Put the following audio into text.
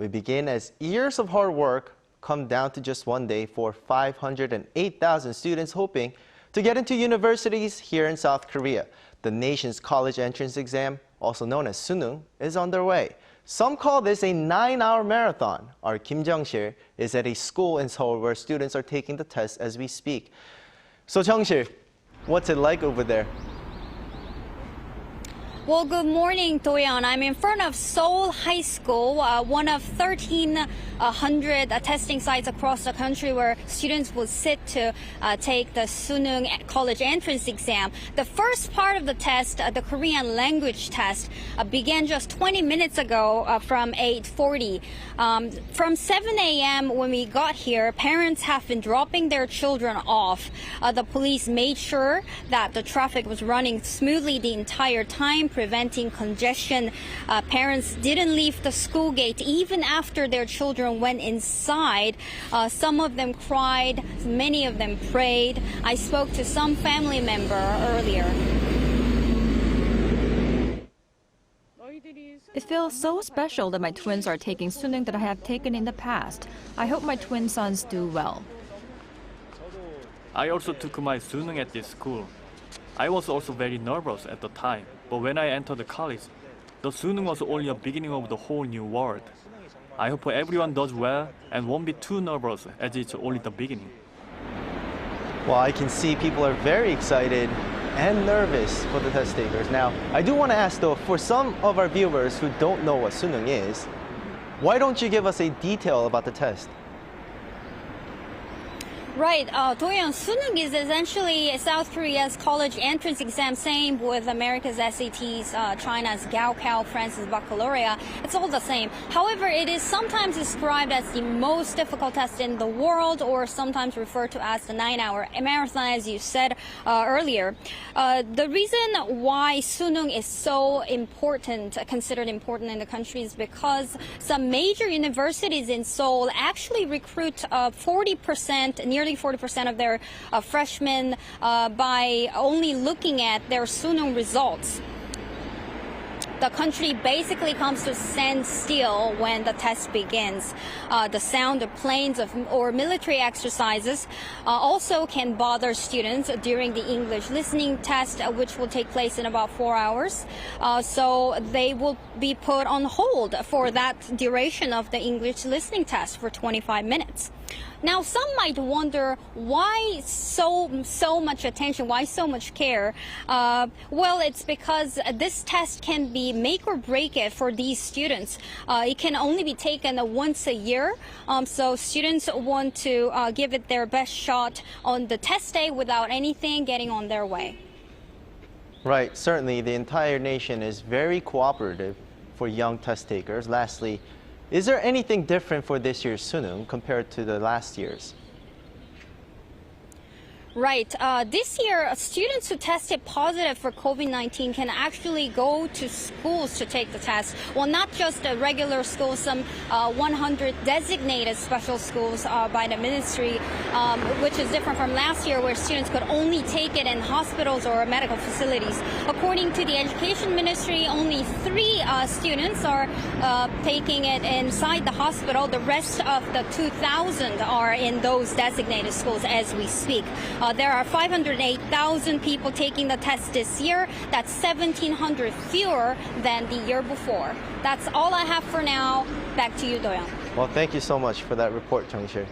We begin as years of hard work come down to just one day for 508,000 students hoping to get into universities here in South Korea. The nation's college entrance exam, also known as Suneung, is underway. Some call this a 9-hour marathon. Our Kim Jung-sil is at a school in Seoul where students are taking the test as we speak. So Jungsil, what's it like over there? Well, good morning, Doyeon. I'm in front of Seoul High School, one of 1,300 testing sites across the country where students will sit to take the Suneung college entrance exam. The first part of the test, the Korean language test, began just 20 minutes ago from 8:40. From 7 a.m. when we got here, parents have been dropping their children off. The police made sure that the traffic was running smoothly the entire time, preventing congestion. Parents didn't leave the school gate even after their children went inside. Some of them cried, many of them prayed. I spoke to some family member earlier. It feels so special that my twins are taking Suneung that I have taken in the past. I hope my twin sons do well. I also took my Suneung at this school. I was also very nervous at the time, but when I entered the college, the Suneung was only a beginning of the whole new world. I hope everyone does well and won't be too nervous as it's only the beginning. Well, I can see people are very excited and nervous for the test takers. Now, I do want to ask though, for some of our viewers who don't know what Suneung is, why don't you give us a detail about the test? Right, Doyeon, Suneung is essentially South Korea's college entrance exam, same with America's SATs, China's Gaokao, France's baccalaureate. It's all the same. However, it is sometimes described as the most difficult test in the world, or sometimes referred to as the 9-hour marathon, as you said earlier. The reason why Suneung is so important, considered important in the country, is because some major universities in Seoul actually recruit 40%, nearly 40% of their freshmen by only looking at their Suneung results. The country basically comes to a standstill when the test begins. The sound of planes or military exercises also can bother students during the English listening test, which will take place in about 4 hours. So they will be put on hold for that duration of the English listening test for 25 minutes. Now, some might wonder why so much attention, why so much care? Well, it's because this test can be make or break it for these students. It can only be taken once a year, so students want to give it their best shot on the test day without anything getting on their way. Right, certainly the entire nation is very cooperative for young test takers. Lastly, is there anything different for this year's Suneung compared to the last year's? Right. This year, students who tested positive for COVID-19 can actually go to schools to take the test. Well, not just regular schools, some 100 designated special schools by the ministry, which is different from last year where students could only take it in hospitals or medical facilities. According to the Education Ministry, only 3 students are taking it inside the hospital. The rest of the 2,000 are in those designated schools as we speak. There are 508,000 people taking the test this year. That's 1,700 fewer than the year before. That's all I have for now. Back to you, Doyeon. Well, thank you so much for that report, Jungsil.